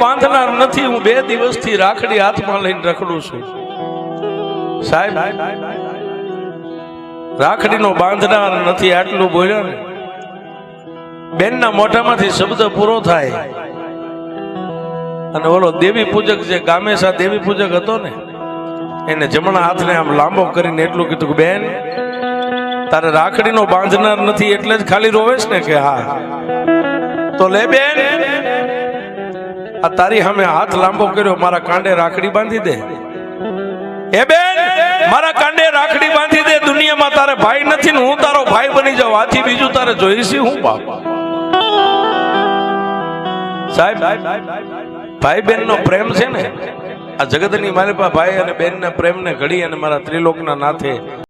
બાંધનાર નથી, હું 2 દિવસથી રાખડી હાથમાં લઈને રખડું છું સાહેબ, રાખડીનો બાંધનાર નથી આટલું બોલ્યો ને, બેનના મોઢામાંથી શબ્દ પૂરો થાય અને ઓલો દેવી પૂજક જે ગામેસા દેવી પૂજક હતો ને, એને જમણા હાથને આમ લાંબો કરીને એટલું કીધું કે બેન તારે રાખડીનો બાંધનાર નથી એટલે જ ખાલી રોવેશ ને કે હા, તો લે બેન આ તારી સામે હાથ લાંબો કર્યો, મારા કાંડે રાખડી બાંધી દે, એ બેન મારા કાંડે રાખડી બાંધી દે, દુનિયામાં તારે ભાઈ નથી ને હું તારો ભાઈ બની જાઉં, આથી બીજું તારે જોઈશી હું બાપ સાહેબ, ભાઈ બેન નો પ્રેમ છે ને આ જગતની માલિપા ભાઈ અને બેન ના પ્રેમ ને ઘડી અને મારા ત્રિલોકના નાથે